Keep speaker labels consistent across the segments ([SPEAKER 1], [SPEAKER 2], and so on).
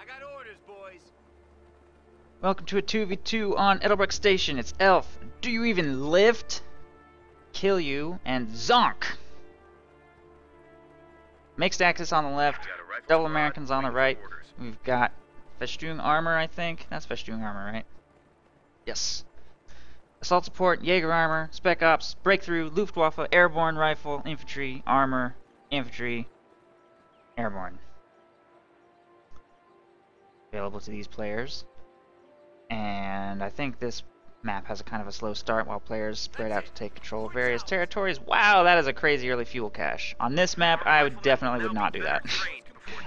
[SPEAKER 1] got orders, boys.
[SPEAKER 2] Welcome to a 2v2 on Ettelbruck Station. It's Elf. Do you even lift? Kill you and Zonk. Mixed Axis on the left, double Americans on the right. We've got Festoon armor, I think. That's Festoon armor, right? Yes. Assault support, Jaeger armor, Spec Ops, Breakthrough, Luftwaffe, Airborne Rifle, Infantry, Armor, Infantry, Airborne. Available to these players. And I think this map has a kind of a slow start while players spread out to take control of various territories. Wow, that is a crazy early fuel cache. On this map, I definitely would not do that.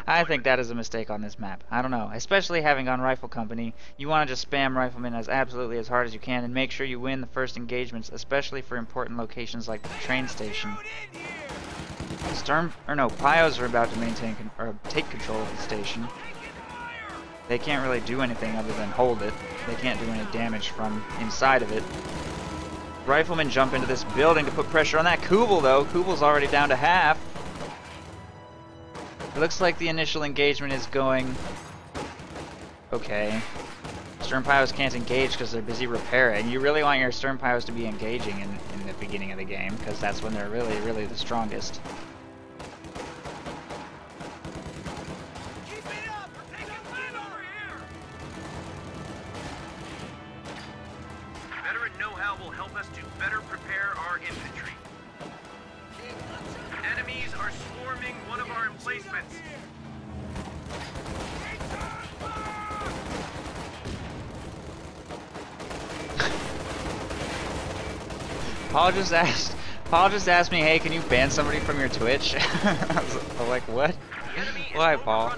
[SPEAKER 2] I think that is a mistake on this map. I don't know. Especially having gone Rifle Company, you want to just spam Riflemen as absolutely as hard as you can and make sure you win the first engagements, especially for important locations like the train station. Pios are about to take control of the station. They can't really do anything other than hold it. They can't do any damage from inside of it. Riflemen jump into this building to put pressure on that Kubel, though. Kubel's already down to half. It looks like the initial engagement is going okay. Stern Pios can't engage because they're busy repairing. You really want your Stern Pios to be engaging in the beginning of the game, because that's when they're really, really the strongest.
[SPEAKER 1] Veteran know-how will help us to better prepare our infantry. Enemies are swarming one of our emplacements.
[SPEAKER 2] Paul just asked me, hey, can you ban somebody from your Twitch? I was like, what? Why, Paul?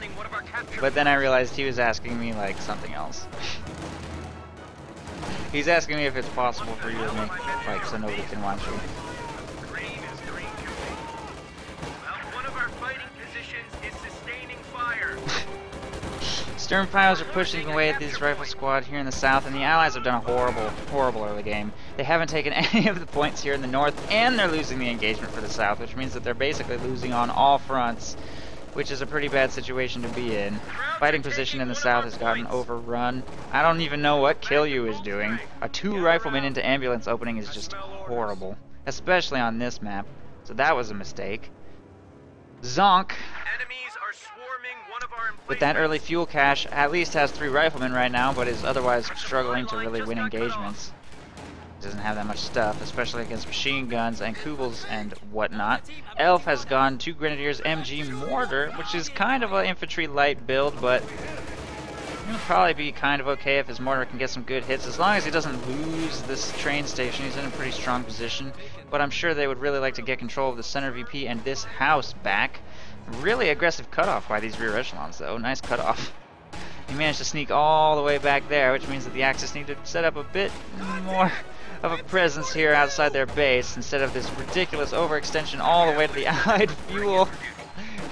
[SPEAKER 2] But then I realized he was asking me, like, something else. He's asking me if it's possible for you to make, like, so nobody can watch you.
[SPEAKER 1] Green is green to me. Well, one of our fighting positions is sustaining fire.
[SPEAKER 2] Stern Pios are pushing away at this rifle squad here in the south, and the Allies have done a horrible, horrible early game. They haven't taken any of the points here in the north, and they're losing the engagement for the south, which means that they're basically losing on all fronts, which is a pretty bad situation to be in. Fighting position in the south has gotten overrun. I don't even know what Kill You is doing. A 2 riflemen into ambulance opening is just horrible, especially on this map, so that was a mistake. Zonk, with that early fuel cache, at least has 3 riflemen right now, but is otherwise struggling to really win engagements. Doesn't have that much stuff, especially against machine guns and Kubels and whatnot. Elf has gone 2 Grenadiers MG Mortar, which is kind of an infantry light build, but he'll probably be kind of okay if his mortar can get some good hits. As long as he doesn't lose this train station, he's in a pretty strong position. But I'm sure they would really like to get control of the center VP and this house back. Really aggressive cutoff by these rear echelons, though. Nice cutoff. He managed to sneak all the way back there, which means that the Axis need to set up a bit more of a presence here outside their base instead of this ridiculous overextension all the way to the Allied fuel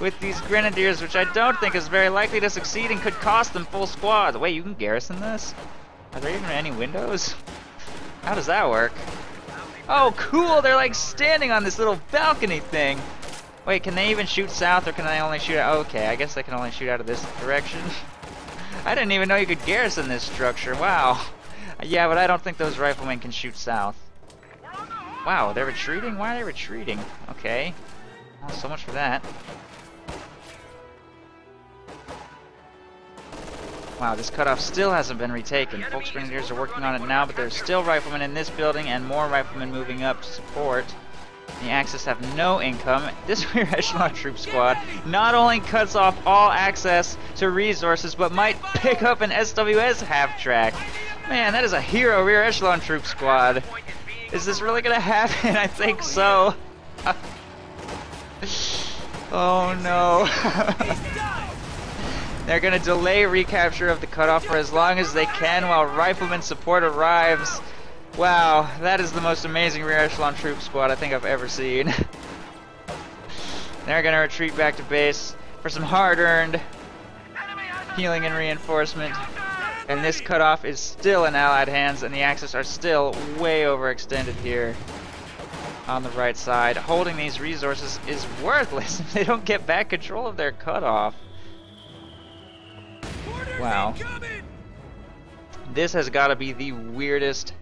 [SPEAKER 2] with these Grenadiers, which I don't think is very likely to succeed and could cost them full squads. Wait, you can garrison this? Are there even any windows? How does that work? Oh, cool! They're like standing on this little balcony thing. Wait, can they even shoot south, or can they only shoot out? Okay, I guess they can only shoot out of this direction. I didn't even know you could garrison this structure. Wow. Yeah, but I don't think those riflemen can shoot south. Wow, they're retreating? Why are they retreating? Okay. Well, so much for that. Wow, this cutoff still hasn't been retaken. Folks Grenadiers are working on it now, but there's still riflemen in this building and more riflemen moving up to support. The Axis have no income. This rear echelon troop squad not only cuts off all access to resources, but might pick up an SWS half-track. Man, that is a hero rear echelon troop squad. Is this really gonna happen? I think so. Oh no. They're gonna delay recapture of the cutoff for as long as they can while rifleman support arrives. Wow, that is the most amazing rear echelon troop squad I think I've ever seen. They're gonna retreat back to base for some hard-earned healing and reinforcement. And this cutoff is still in Allied hands, and the Axis are still way overextended here on the right side. Holding these resources is worthless if they don't get back control of their cutoff. Wow. This has got to be the weirdest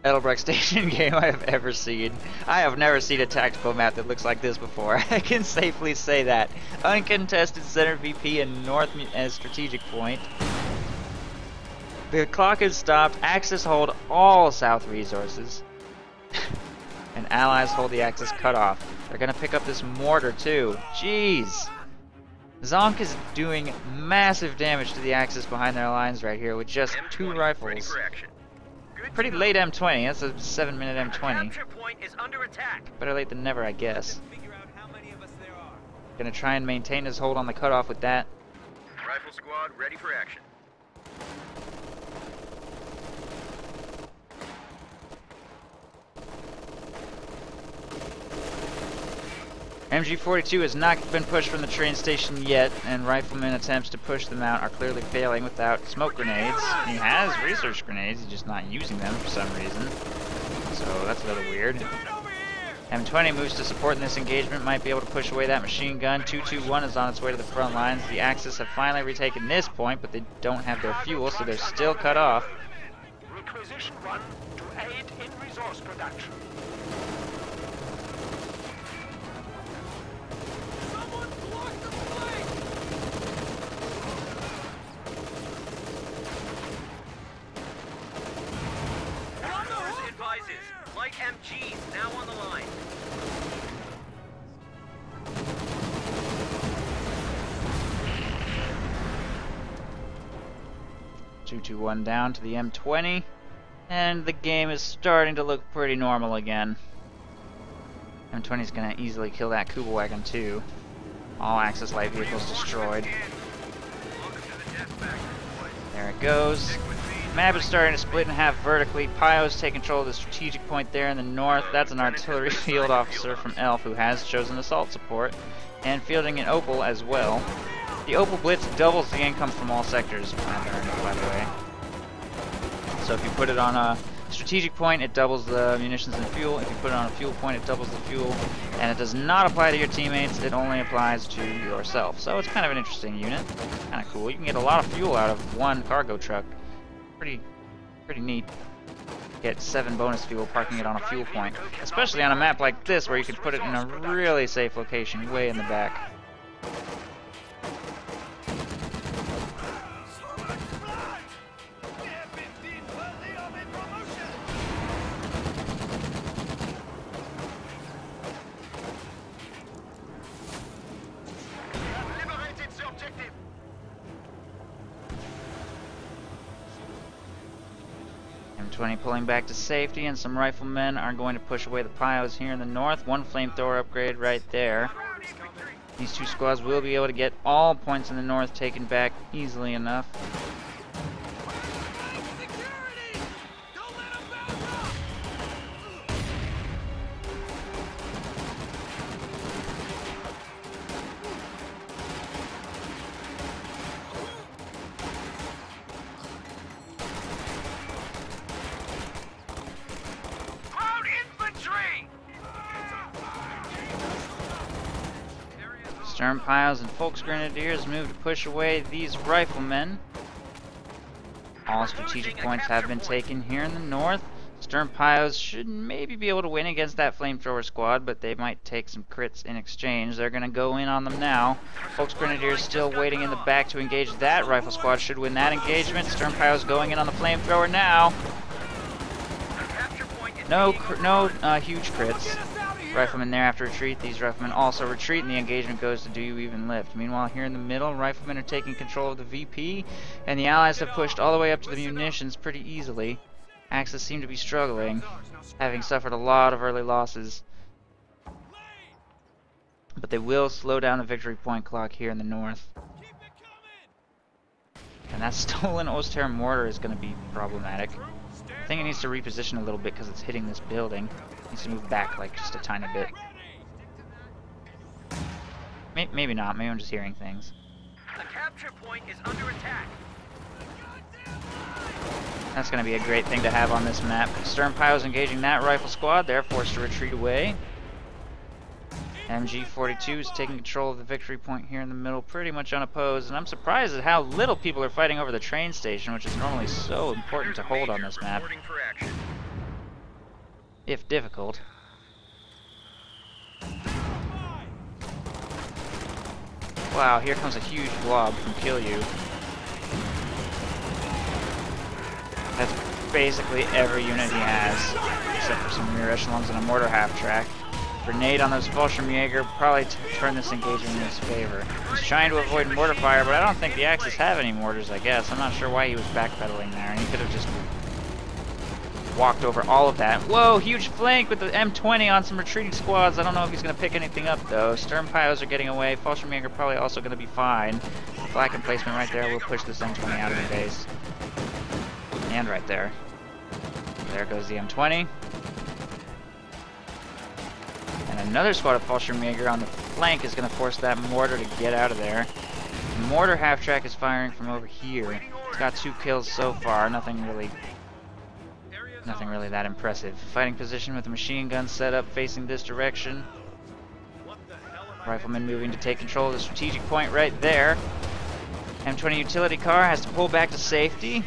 [SPEAKER 2] Ettelbruck Station game I have ever seen. I have never seen a tactical map that looks like this before. I can safely say that. Uncontested center VP and north as strategic point. The clock is stopped. Axis hold all south resources. And allies hold the axis cut off. They're gonna pick up this mortar too. Jeez. Zonk is doing massive damage to the axis behind their lines right here with just 2 rifles. Pretty late M20, that's a 7-minute M20. Better late than never, I guess. Gonna try and maintain his hold on the cutoff with that.
[SPEAKER 1] Rifle squad ready for action.
[SPEAKER 2] MG42 has not been pushed from the train station yet, and rifleman attempts to push them out are clearly failing without smoke grenades. He has research grenades, he's just not using them for some reason. So that's a little weird. M20 moves to support in this engagement, might be able to push away that machine gun. 221 is on its way to the front lines. The Axis have finally retaken this point, but they don't have their fuel, so they're still cut off.
[SPEAKER 1] Requisition 1 to aid in resource production. Light MGs now on the line.
[SPEAKER 2] (221) down to the M20, and the game is starting to look pretty normal again. M20 is going to easily kill that Kubel wagon too. All Axis light vehicles destroyed. There it goes. Map is starting to split in half vertically. Pyos take control of the strategic point there in the north. That's an artillery field officer from ELF who has chosen assault support, and fielding an Opal as well. The Opal Blitz doubles the income from all sectors, by the way. So if you put it on a strategic point, it doubles the munitions and fuel. If you put it on a fuel point, it doubles the fuel. And it does not apply to your teammates, it only applies to yourself. So it's kind of an interesting unit. Kind of cool. You can get a lot of fuel out of one cargo truck. Pretty neat. Get 7 bonus fuel parking it on a fuel point. Especially on a map like this where you can put it in a really safe location way in the back. M20 pulling back to safety, and some riflemen are going to push away the Pyos here in the north. 1 flamethrower upgrade right there. These 2 squads will be able to get all points in the north taken back easily enough. Stern Pyos and Volksgrenadiers move to push away these riflemen. All strategic points have been taken here in the north. Stern Pyos should maybe be able to win against that flamethrower squad, but they might take some crits in exchange. They're going to go in on them now. Volksgrenadiers still waiting in the back to engage that rifle squad. Should win that engagement. Stern Pyos going in on the flamethrower now. No huge crits. Riflemen there after retreat. These riflemen also retreat, and the engagement goes to Do You Even Lift. Meanwhile, here in the middle, riflemen are taking control of the VP, and the Allies have pushed all the way up to the munitions pretty easily. Axis seem to be struggling, having suffered a lot of early losses. But they will slow down the victory point clock here in the north. And that stolen Oster mortar is going to be problematic. I think it needs to reposition a little bit because it's hitting this building. It needs to move back like just a tiny bit. Maybe not. Maybe I'm just hearing things.
[SPEAKER 1] The capture point is under attack.
[SPEAKER 2] That's going to be a great thing to have on this map. Stern Pyos engaging that rifle squad. They're forced to retreat away. MG42 is taking control of the victory point here in the middle, pretty much unopposed, and I'm surprised at how little people are fighting over the train station, which is normally so important to hold on this map, if difficult. Wow, here comes a huge blob from Kill You. That's basically every unit he has, except for some rear echelons and a mortar half-track. Grenade on those Fallschirmjäger probably turn this engagement in his favor. He's trying to avoid mortar fire, but I don't think the Axis have any mortars, I guess. I'm not sure why he was backpedaling there, and he could have just walked over all of that. Whoa, huge flank with the M20 on some retreating squads. I don't know if he's going to pick anything up, though. Sturmpios are getting away. Fallschirmjäger probably also going to be fine. Flak emplacement right there will push this M20 out of the base. And right there. There goes the M20. And another squad of Fallschirmjäger on the flank is going to force that mortar to get out of there. The mortar half-track is firing from over here. It's got 2 kills so far. Nothing really that impressive. Fighting position with the machine gun set up facing this direction. Rifleman moving to take control of the strategic point right there. M20 utility car has to pull back to safety.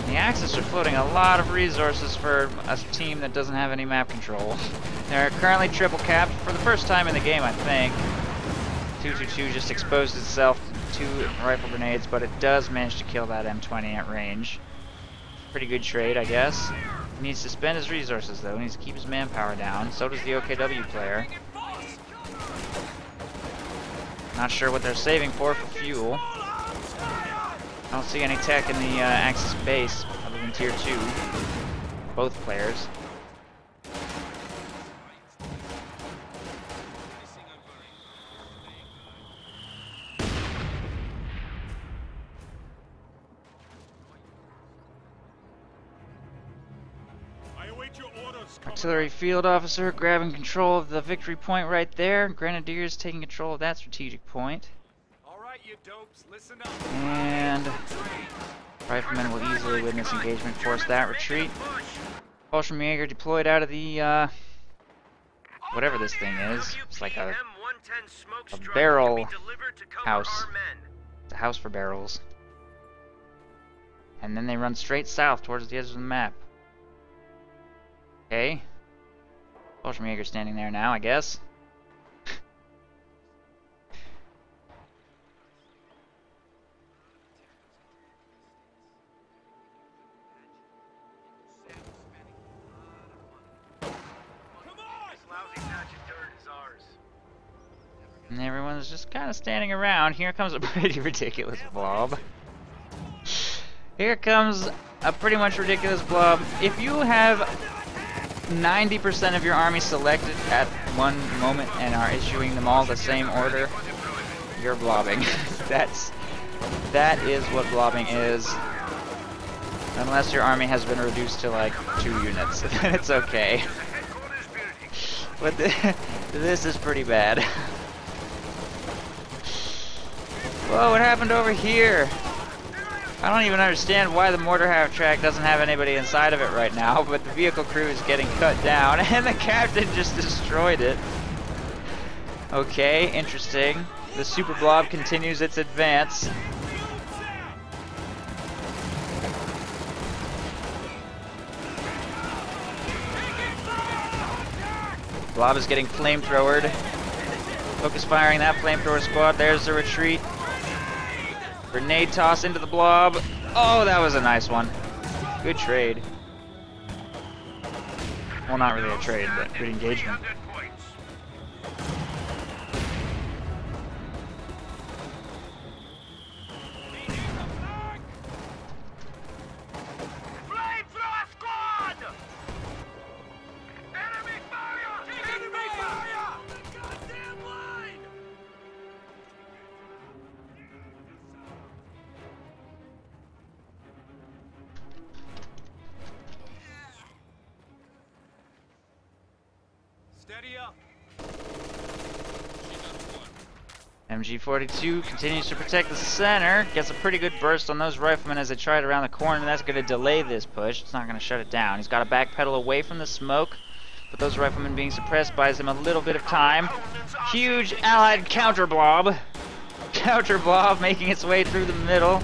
[SPEAKER 2] The Axis are floating a lot of resources for a team that doesn't have any map control. They're currently triple capped for the first time in the game, I think. 222 just exposed itself to 2 rifle grenades, but it does manage to kill that M20 at range. Pretty good trade, I guess. He needs to spend his resources, though. He needs to keep his manpower down. So does the OKW player. Not sure what they're saving for fuel. I don't see any tech in the Axis base, other than Tier 2. Both players. Artillery field officer grabbing control of the victory point right there. Grenadiers taking control of that strategic point. And Riflemen will easily win this engagement, force that retreat. Fallschirmjäger deployed out of the, whatever this thing is. It's like a barrel house. It's a house for barrels. And then they run straight south towards the edge of the map. Okay. Fallschirmjäger standing there now, I guess. And everyone's just kind of standing around. Here comes a pretty ridiculous blob. Here comes a pretty much ridiculous blob. If you have 90% of your army selected at one moment and are issuing them all the same order, you're blobbing. That is what blobbing is. Unless your army has been reduced to like 2 units, then it's okay. But this is pretty bad. Whoa, what happened over here? I don't even understand why the mortar half-track doesn't have anybody inside of it right now, but the vehicle crew is getting cut down, and the captain just destroyed it. Okay, interesting. The super blob continues its advance. Blob is getting flamethrowered. Focus firing that flamethrower squad. There's the retreat. Grenade toss into the blob. Oh, that was a nice one. Good trade. Well, not really a trade, but good engagement.
[SPEAKER 1] Steady up.
[SPEAKER 2] MG42 continues to protect the center. Gets a pretty good burst on those riflemen as they try it around the corner, and that's going to delay this push. It's not going to shut it down. He's got to backpedal away from the smoke, but those riflemen being suppressed buys him a little bit of time. Huge allied counter blob. Counter blob making its way through the middle.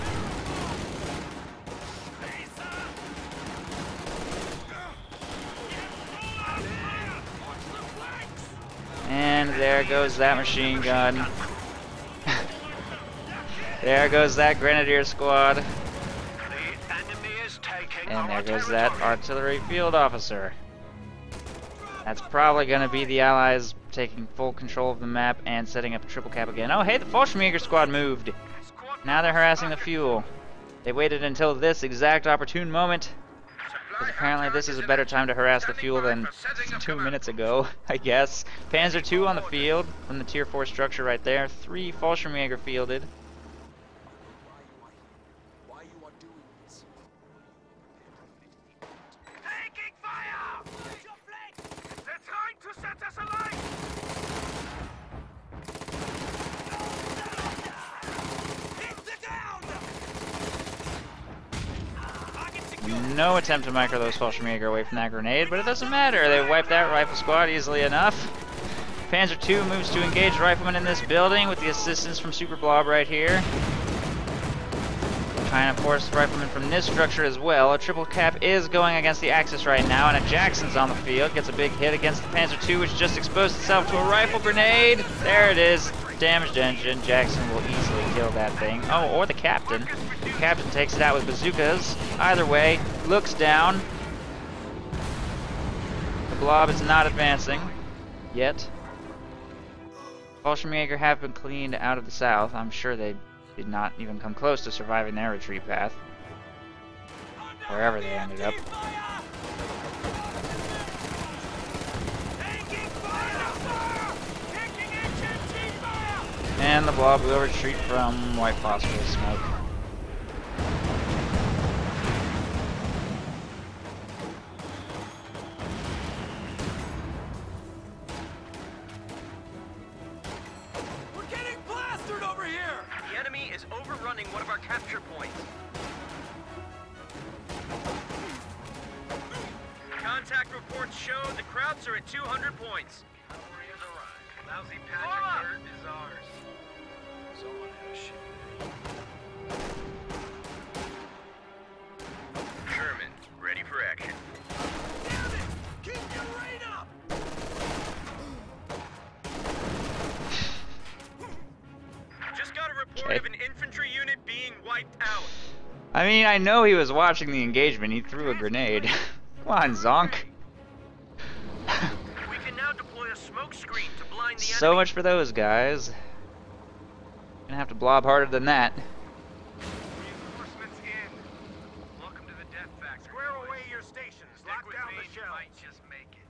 [SPEAKER 2] And there goes that machine gun. There goes that grenadier squad. And there goes that artillery field officer. That's probably going to be the Allies taking full control of the map and setting up a triple cap again. Oh, hey, the Fallschirmjäger squad moved. Now they're harassing the fuel. They waited until this exact opportune moment, because apparently this is a better time to harass the fuel than 2 minutes ago, I guess. Panzer II on the field from the Tier 4 structure right there. 3 Fallschirmjäger fielded. No attempt to micro those Fallschirmjäger away from that grenade, but it doesn't matter. They wiped that rifle squad easily enough. Panzer II moves to engage riflemen in this building with the assistance from Super Blob right here. Trying to force riflemen from this structure as well. A triple cap is going against the Axis right now, and a Jackson's on the field. Gets a big hit against the Panzer II, which just exposed itself to a rifle grenade. There it is. Damaged engine. Jackson will easily kill that thing. Oh, or the captain. The captain takes it out with bazookas. Either way, looks down. The blob is not advancing yet. Fallschirmjäger have been cleaned out of the south. I'm sure they did not even come close to surviving their retreat path, wherever they ended up. And the blob will retreat from white phosphorus smoke.
[SPEAKER 1] We're getting plastered over here! The enemy is overrunning one of our capture points. Contact reports show the Krauts are at 200 points. Cavalry has arrived. Lousy patch of dirt is ours. Someone has shit. Sherman, ready for action. Damn it! Keep your rate up! Just got a report of an infantry unit being wiped out.
[SPEAKER 2] I mean, I know he was watching the engagement. He threw a grenade. Come on, Zonk.
[SPEAKER 1] We can now deploy a smoke screen to blind the
[SPEAKER 2] So
[SPEAKER 1] enemy.
[SPEAKER 2] much for those guys. Gonna have to blob harder than that.
[SPEAKER 1] Reinforcements in. Welcome to the death factory. Square away your stations. Lock down the shell. Might just make it.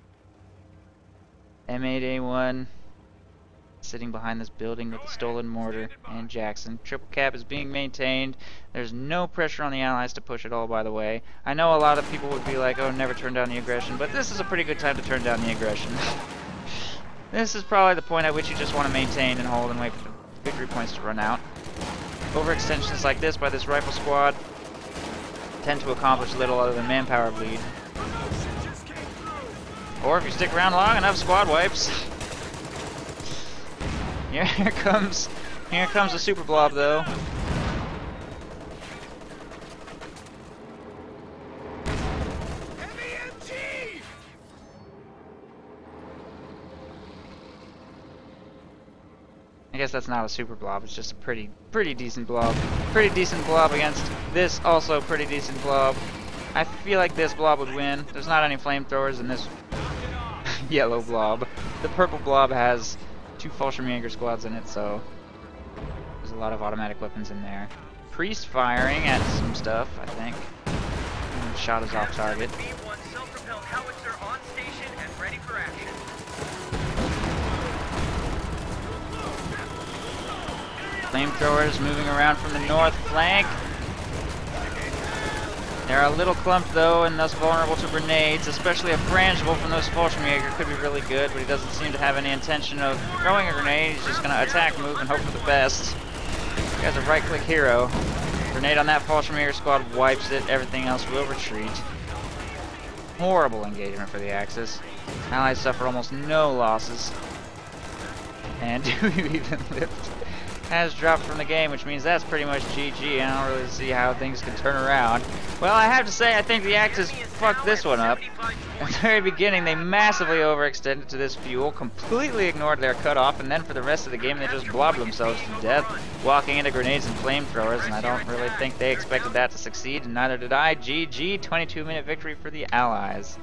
[SPEAKER 2] M8A1 sitting behind this building with the stolen mortar and Jackson. Triple cap is being maintained. There's no pressure on the Allies to push at all, by the way. I know a lot of people would be like, oh, never turn down the aggression, but this is a pretty good time to turn down the aggression. This is probably the point at which you just want to maintain and hold and wait for the victory points to run out. Overextensions like this by this rifle squad tend to accomplish little other than manpower bleed. Or if you stick around long enough, squad wipes. Here comes the super blob though. I guess that's not a super blob, it's just a pretty decent blob. Pretty decent blob against this also pretty decent blob. I feel like this blob would win. There's not any flamethrowers in this yellow blob. The purple blob has 2 Fallschirmjäger squads in it, so there's a lot of automatic weapons in there. Priest firing at some stuff, I think. Shot is off target.
[SPEAKER 1] B1 self-propelled howitzer on station and ready for action.
[SPEAKER 2] Flamethrowers moving around from the north flank. They're a little clumped though, and thus vulnerable to grenades, especially a frangible from those Fallschirmjäger could be really good, but he doesn't seem to have any intention of throwing a grenade. He's just going to attack, move, and hope for the best. This guy's a right-click hero. Grenade on that Fallschirmjäger squad wipes it. Everything else will retreat. Horrible engagement for the Axis. Allies suffer almost no losses. And do you even lift? Has dropped from the game, which means that's pretty much GG. I don't really see how things can turn around. Well, I have to say, I think the Axis fucked this one up. At the very beginning, they massively overextended to this fuel, completely ignored their cutoff, and then for the rest of the game, they just blobbed themselves to death, walking into grenades and flamethrowers, and I don't really think they expected that to succeed, and neither did I. GG, 22-minute victory for the Allies.